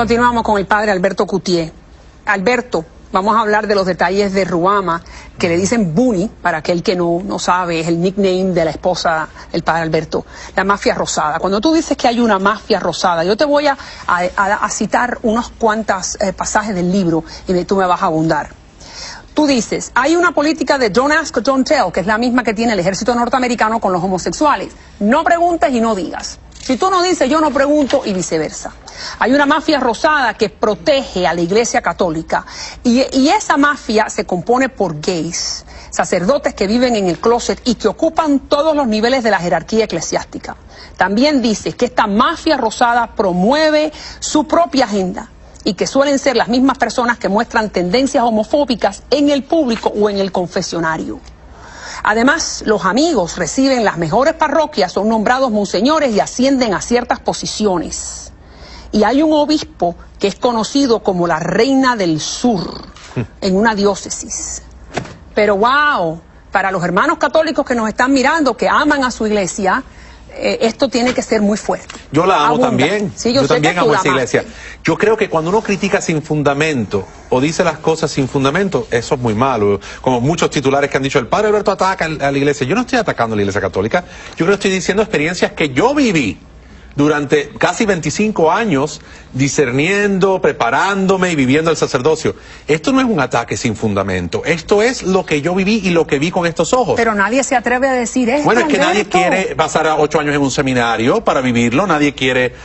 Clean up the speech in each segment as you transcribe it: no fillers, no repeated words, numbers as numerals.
Continuamos con el padre Alberto Cutié. Alberto, vamos a hablar de los detalles de Ruama, que le dicen Bunny, para aquel que no sabe, es el nickname de la esposa del padre Alberto, la mafia rosada. Cuando tú dices que hay una mafia rosada, yo te voy a citar unos cuantos pasajes del libro y tú me vas a abundar. Tú dices, hay una política de don't ask, don't tell, que es la misma que tiene el ejército norteamericano con los homosexuales. No preguntes y no digas. Si tú no dices, yo no pregunto, y viceversa. Hay una mafia rosada que protege a la Iglesia Católica y esa mafia se compone por gays, sacerdotes que viven en el closet y que ocupan todos los niveles de la jerarquía eclesiástica. También dices que esta mafia rosada promueve su propia agenda y que suelen ser las mismas personas que muestran tendencias homofóbicas en el público o en el confesionario. Además, los amigos reciben las mejores parroquias, son nombrados monseñores y ascienden a ciertas posiciones. Y hay un obispo que es conocido como la Reina del Sur en una diócesis. Pero wow, para los hermanos católicos que nos están mirando, que aman a su iglesia, esto tiene que ser muy fuerte. Yo la amo. Abunda. También. Sí, yo también amo esa iglesia. Yo creo que cuando uno critica sin fundamento o dice las cosas sin fundamento, eso es muy malo. Como muchos titulares que han dicho, el padre Alberto ataca a la iglesia. Yo no estoy atacando a la iglesia católica. Yo creo que estoy diciendo experiencias que yo viví durante casi 25 años discerniendo, preparándome y viviendo el sacerdocio. Esto no es un ataque sin fundamento. Esto es lo que yo viví y lo que vi con estos ojos. Pero nadie se atreve a decir esto. Bueno, es que nadie quiere pasar a 8 años en un seminario para vivirlo. Nadie quiere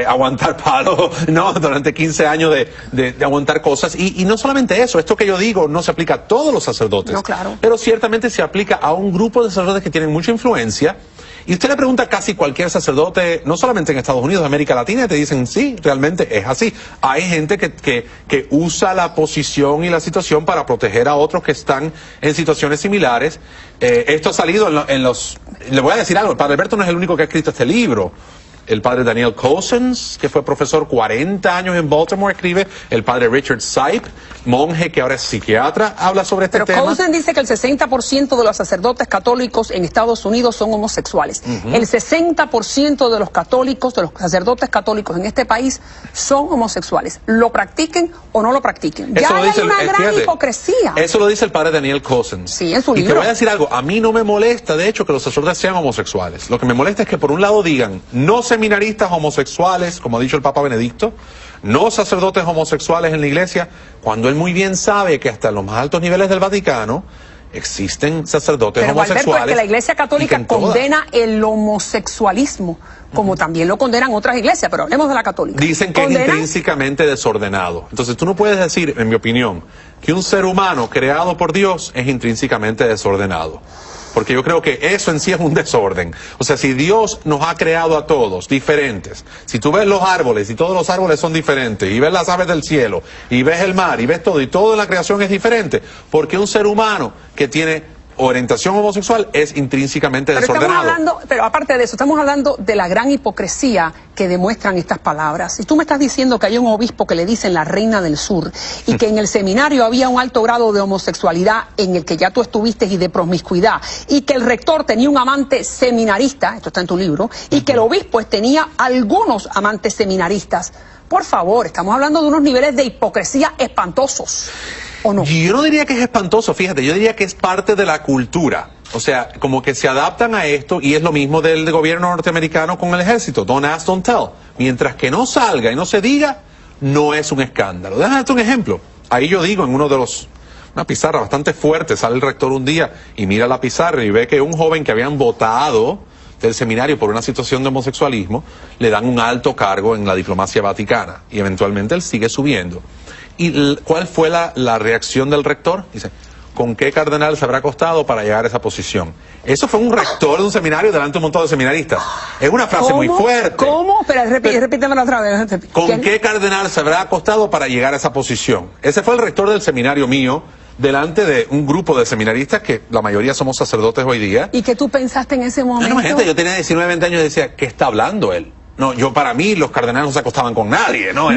aguantar palo, ¿no? Durante 15 años de aguantar cosas. Y no solamente eso. Esto que yo digo no se aplica a todos los sacerdotes. No, claro. Pero ciertamente se aplica a un grupo de sacerdotes que tienen mucha influencia. Y usted le pregunta a casi cualquier sacerdote, no solamente en Estados Unidos, América Latina, y te dicen, sí, realmente es así. Hay gente que usa la posición y la situación para proteger a otros que están en situaciones similares. Esto ha salido en los... Le voy a decir algo, el padre Alberto no es el único que ha escrito este libro. El padre Daniel Cousins, que fue profesor 40 años en Baltimore, escribe. El padre Richard Sipe, monje que ahora es psiquiatra, habla sobre este tema. Pero Cousins dice que el 60% de los sacerdotes católicos en Estados Unidos son homosexuales. El 60% de los católicos, de los sacerdotes católicos en este país son homosexuales. Lo practiquen o no lo practiquen. Ya hay una gran hipocresía. Eso lo dice el padre Daniel Cousins. Sí, en su libro. Y te voy a decir algo, a mí no me molesta, de hecho, que los sacerdotes sean homosexuales. Lo que me molesta es que por un lado digan, no seminaristas homosexuales, como ha dicho el Papa Benedicto, no sacerdotes homosexuales en la iglesia, cuando él muy bien sabe que hasta en los más altos niveles del Vaticano existen sacerdotes homosexuales. Alberto, es que la iglesia católica condena el homosexualismo, como también lo condenan otras iglesias, pero hablemos de la católica. Dicen que es intrínsecamente desordenado. Entonces tú no puedes decir, en mi opinión, que un ser humano creado por Dios es intrínsecamente desordenado. Porque yo creo que eso en sí es un desorden. O sea, si Dios nos ha creado a todos diferentes, si tú ves los árboles y todos los árboles son diferentes, y ves las aves del cielo, y ves el mar, y ves todo, y todo en la creación es diferente, porque un ser humano que tiene orientación homosexual es intrínsecamente desordenado. Pero aparte de eso, estamos hablando de la gran hipocresía que demuestran estas palabras. Si tú me estás diciendo que hay un obispo que le dicen la Reina del Sur y que en el seminario había un alto grado de homosexualidad en el que ya tú estuviste y de promiscuidad, y que el rector tenía un amante seminarista, esto está en tu libro, y que el obispo tenía algunos amantes seminaristas, por favor, estamos hablando de unos niveles de hipocresía espantosos. ¿O no? Yo no diría que es espantoso, fíjate, yo diría que es parte de la cultura. O sea, como que se adaptan a esto, y es lo mismo del gobierno norteamericano con el ejército. Don't ask, don't tell. Mientras que no salga y no se diga, no es un escándalo. Déjame darte un ejemplo. Ahí yo digo, en una pizarra bastante fuerte, sale el rector un día y mira la pizarra y ve que un joven que habían votado del seminario por una situación de homosexualismo, le dan un alto cargo en la diplomacia vaticana. Y eventualmente él sigue subiendo. ¿Y cuál fue la reacción del rector? Dice, ¿con qué cardenal se habrá costado para llegar a esa posición? Eso fue un rector de un seminario delante de un montón de seminaristas. Es una frase muy fuerte. ¿Cómo? Pero repítemelo otra vez. ¿Con qué cardenal se habrá costado para llegar a esa posición? Ese fue el rector del seminario mío, delante de un grupo de seminaristas que la mayoría somos sacerdotes hoy día. ¿Y qué tú pensaste en ese momento? No, gente, yo tenía 19, 20 años y decía, ¿qué está hablando él? No, para mí los cardenales no se acostaban con nadie, ¿no? Y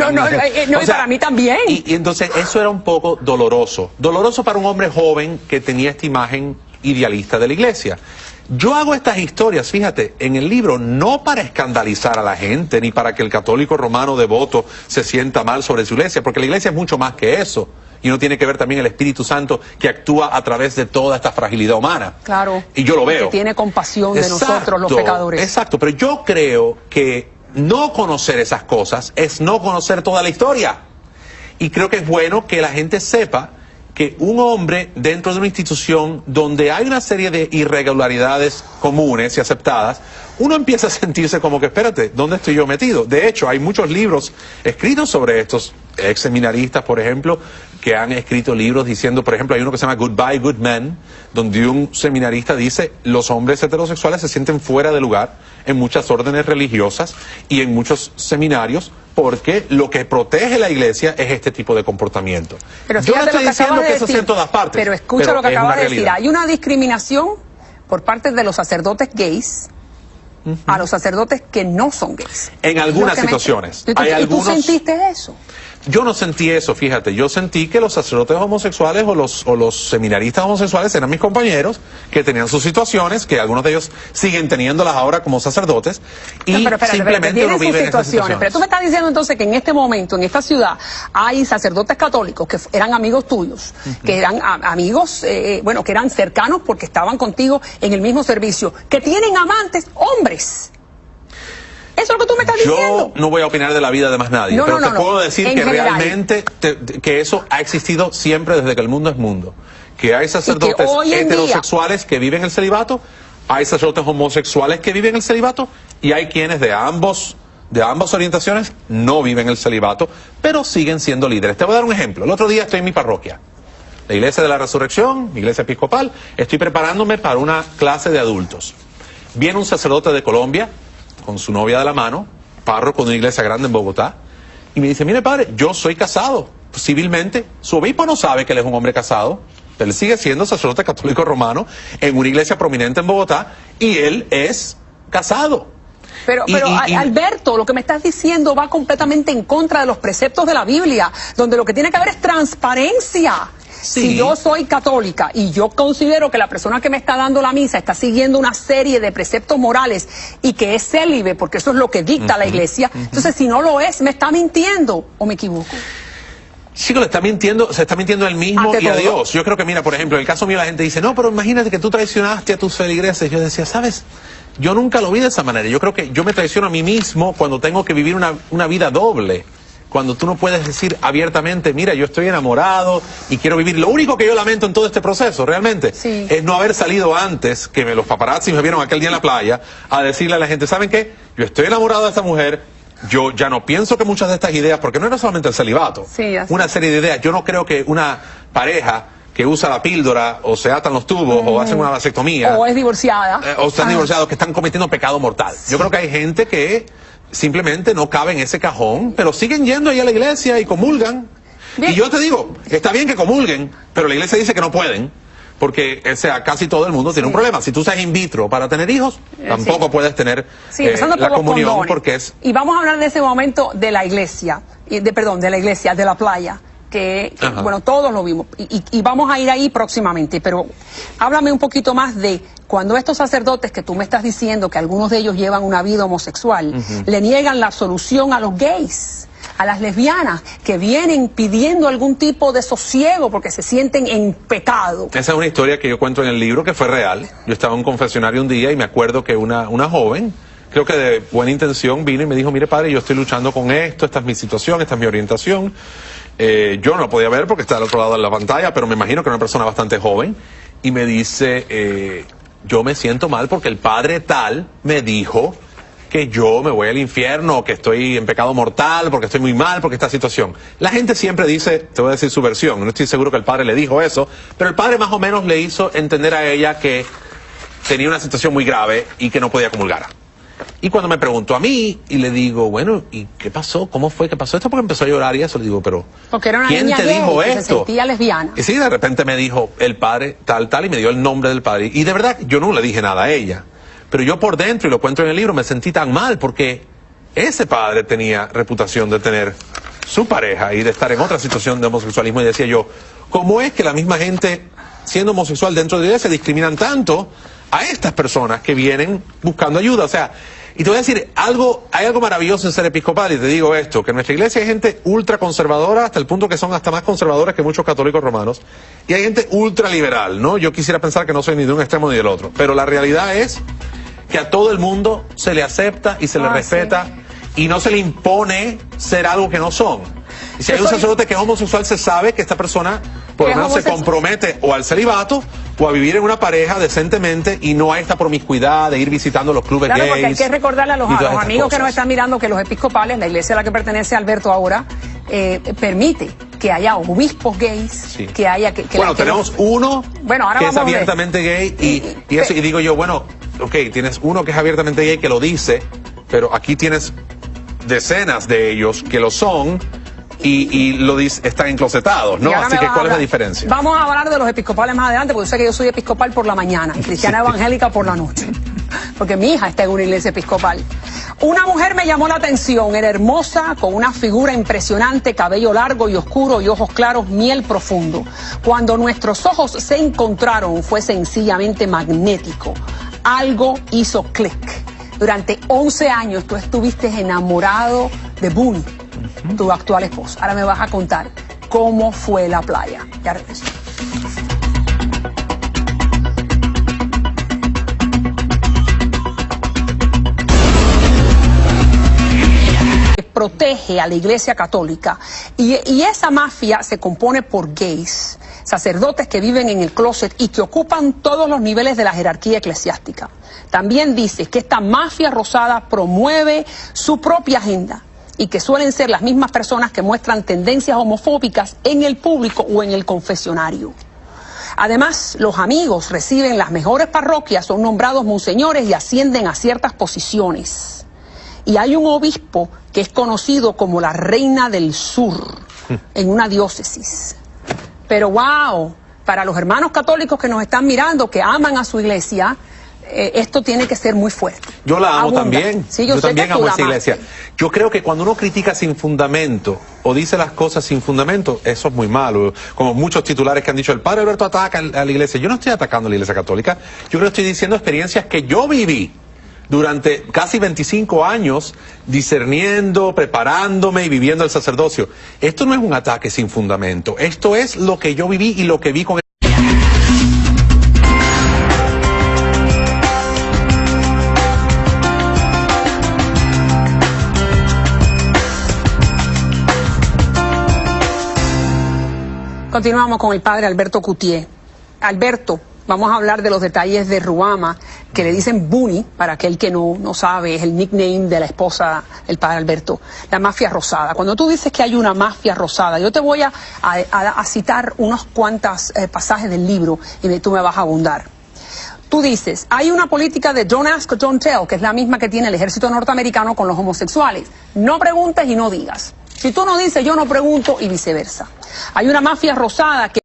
para mí también. Y entonces eso era un poco doloroso. Doloroso para un hombre joven que tenía esta imagen idealista de la iglesia. Yo hago estas historias, fíjate, en el libro, no para escandalizar a la gente, ni para que el católico romano devoto se sienta mal sobre su iglesia, porque la iglesia es mucho más que eso. Y uno tiene que ver también el Espíritu Santo que actúa a través de toda esta fragilidad humana. Claro. Y yo lo veo. Que tiene compasión de nosotros, los pecadores. Exacto, pero yo creo que no conocer esas cosas es no conocer toda la historia. Y creo que es bueno que la gente sepa que un hombre dentro de una institución donde hay una serie de irregularidades comunes y aceptadas, uno empieza a sentirse como que, espérate, ¿dónde estoy yo metido? De hecho, hay muchos libros escritos sobre estos ex seminaristas, por ejemplo, que han escrito libros diciendo, por ejemplo, hay uno que se llama Goodbye Good Men, donde un seminarista dice, los hombres heterosexuales se sienten fuera de lugar en muchas órdenes religiosas y en muchos seminarios, porque lo que protege la iglesia es este tipo de comportamiento. Pero yo no estoy diciendo que eso sea en todas partes. Pero escucha lo que acabas de decir. Realidad. Hay una discriminación por parte de los sacerdotes gays a los sacerdotes que no son gays. En algunas situaciones. ¿Y tú sentiste eso? Yo no sentí eso, fíjate. Yo sentí que los sacerdotes homosexuales o los seminaristas homosexuales eran mis compañeros, que tenían sus situaciones, que algunos de ellos siguen teniéndolas ahora como sacerdotes, y no, pero simplemente uno vive en esas situaciones. Pero tú me estás diciendo entonces que en este momento, en esta ciudad, hay sacerdotes católicos que eran amigos tuyos, que eran amigos, bueno, que eran cercanos porque estaban contigo en el mismo servicio, que tienen amantes hombres. Eso es lo que tú me estás diciendo. Yo no voy a opinar de la vida de más nadie, pero te puedo decir que realmente que eso ha existido siempre desde que el mundo es mundo. Que hay sacerdotes heterosexuales que viven el celibato, hay sacerdotes homosexuales que viven el celibato, y hay quienes de ambas orientaciones no viven el celibato, pero siguen siendo líderes. Te voy a dar un ejemplo. El otro día estoy en mi parroquia, la Iglesia de la Resurrección, mi iglesia episcopal, estoy preparándome para una clase de adultos. Viene un sacerdote de Colombia, con su novia de la mano, párroco de una iglesia grande en Bogotá, y me dice, mire padre, yo soy casado civilmente, su obispo no sabe que él es un hombre casado, él sigue siendo sacerdote católico romano en una iglesia prominente en Bogotá, y él es casado. Pero Alberto, lo que me estás diciendo va completamente en contra de los preceptos de la Biblia, donde lo que tiene que haber es transparencia. Sí. Si yo soy católica y yo considero que la persona que me está dando la misa está siguiendo una serie de preceptos morales y que es célibe, porque eso es lo que dicta la iglesia, entonces si no lo es, ¿me está mintiendo o me equivoco? Chico, le está mintiendo, se está mintiendo a él mismo y a Dios. Yo creo que, mira, por ejemplo, en el caso mío la gente dice, no, pero imagínate que tú traicionaste a tus feligreses. Yo decía, ¿sabes? Yo nunca lo vi de esa manera. Yo creo que yo me traiciono a mí mismo cuando tengo que vivir una vida doble. Cuando tú no puedes decir abiertamente, mira, yo estoy enamorado y quiero vivir. Lo único que yo lamento en todo este proceso, realmente, es no haber salido antes, que los paparazzi me vieron aquel día en la playa, a decirle a la gente, ¿saben qué? Yo estoy enamorado de esta mujer, yo ya no pienso que muchas de estas ideas, porque no era solamente el celibato, una serie de ideas. Yo no creo que una pareja que usa la píldora, o se atan los tubos, o hacen una vasectomía, o es divorciada, o están divorciados, que están cometiendo pecado mortal. Yo creo que hay gente que simplemente no cabe en ese cajón, pero siguen yendo ahí a la iglesia y comulgan. Bien. Y yo te digo, está bien que comulguen, pero la iglesia dice que no pueden, porque casi todo el mundo tiene un problema. Si tú estás in vitro para tener hijos, tampoco puedes tener la comunión condones. Porque es... Y vamos a hablar de ese momento de la iglesia, de la playa, que bueno, todos lo vimos, y vamos a ir ahí próximamente, pero háblame un poquito más de cuando estos sacerdotes que tú me estás diciendo que algunos de ellos llevan una vida homosexual, le niegan la absolución a los gays, a las lesbianas, que vienen pidiendo algún tipo de sosiego porque se sienten en pecado. Esa es una historia que yo cuento en el libro, que fue real. Yo estaba en un confesionario un día y me acuerdo que una joven, creo que de buena intención, vino y me dijo, mire padre, yo estoy luchando con esto, esta es mi situación, esta es mi orientación. Yo no lo podía ver porque está al otro lado de la pantalla, pero me imagino que era una persona bastante joven, y me dice, yo me siento mal porque el padre tal me dijo que yo me voy al infierno, que estoy en pecado mortal, porque estoy muy mal, porque esta situación. La gente siempre dice, te voy a decir su versión, no estoy seguro que el padre le dijo eso, pero el padre más o menos le hizo entender a ella que tenía una situación muy grave y que no podía comulgar. Y cuando me preguntó a mí, y le digo, bueno, ¿y qué pasó? ¿Cómo fue que pasó esto? Porque empezó a llorar y eso. Le digo, pero porque era una ¿quién niña te dijo esto? Se sentía lesbiana. Y sí, de repente me dijo el padre tal, y me dio el nombre del padre. Y de verdad, yo no le dije nada a ella. Pero yo por dentro, y lo cuento en el libro, me sentí tan mal porque ese padre tenía reputación de tener su pareja y de estar en otra situación de homosexualismo. Y decía yo, ¿cómo es que la misma gente, siendo homosexual dentro de la iglesia, discriminan tanto a estas personas que vienen buscando ayuda. O sea, y te voy a decir, hay algo maravilloso en ser episcopal, y te digo esto, que en nuestra iglesia hay gente ultra conservadora, hasta el punto que son hasta más conservadores que muchos católicos romanos, y hay gente ultra liberal, ¿no? Yo quisiera pensar que no soy ni de un extremo ni del otro, pero la realidad es que a todo el mundo se le acepta y se le respeta, y no se le impone ser algo que no son. Y si hay un sacerdote que es homosexual, se sabe que esta persona por lo menos se compromete o al celibato o a vivir en una pareja decentemente y no a esta promiscuidad de ir visitando los clubes gays. Porque hay que recordarle a los amigos que nos están mirando que los episcopales, la iglesia a la que pertenece Alberto ahora, permite que haya obispos gays, que haya... tenemos uno que es abiertamente gay y digo yo, bueno, ok, tienes uno que es abiertamente gay que lo dice, pero aquí tienes decenas de ellos que lo son y están enclosetados, ¿no? Así que, ¿cuál es la diferencia? Vamos a hablar de los episcopales más adelante, porque yo sé que yo soy episcopal por la mañana y cristiana evangélica por la noche, porque mi hija está en una iglesia episcopal. Una mujer me llamó la atención, era hermosa, con una figura impresionante, cabello largo y oscuro y ojos claros, miel profundo. Cuando nuestros ojos se encontraron, fue sencillamente magnético. Algo hizo clic. Durante 11 años tú estuviste enamorado de Booney, tu actual esposo. Ahora me vas a contar cómo fue la playa. Ya regreso. Protege a la Iglesia Católica y esa mafia se compone por gays, sacerdotes que viven en el closet y que ocupan todos los niveles de la jerarquía eclesiástica. También dice que esta mafia rosada promueve su propia agenda y que suelen ser las mismas personas que muestran tendencias homofóbicas en el público o en el confesionario. Además, los amigos reciben las mejores parroquias, son nombrados monseñores y ascienden a ciertas posiciones. Y hay un obispo que es conocido como la Reina del Sur en una diócesis. Pero wow, para los hermanos católicos que nos están mirando, que aman a su iglesia, esto tiene que ser muy fuerte. Yo la amo también. Sí, yo también amo esa iglesia. Yo creo que cuando uno critica sin fundamento o dice las cosas sin fundamento, eso es muy malo. Como muchos titulares que han dicho, el padre Alberto ataca a la iglesia. Yo no estoy atacando a la iglesia católica. Yo creo que estoy diciendo experiencias que yo viví durante casi 25 años, discerniendo, preparándome y viviendo el sacerdocio. Esto no es un ataque sin fundamento. Esto es lo que yo viví y lo que vi con Continuamos con el padre Alberto Cutié. Alberto, vamos a hablar de los detalles de Ruama, que le dicen Booney, para aquel que no sabe, es el nickname de la esposa del padre Alberto, la mafia rosada. Cuando tú dices que hay una mafia rosada, yo te voy a citar unos cuantos pasajes del libro y tú me vas a abundar. Tú dices, hay una política de don't ask, don't tell, que es la misma que tiene el ejército norteamericano con los homosexuales. No preguntes y no digas. Si tú no dices, yo no pregunto y viceversa. Hay una mafia rosada que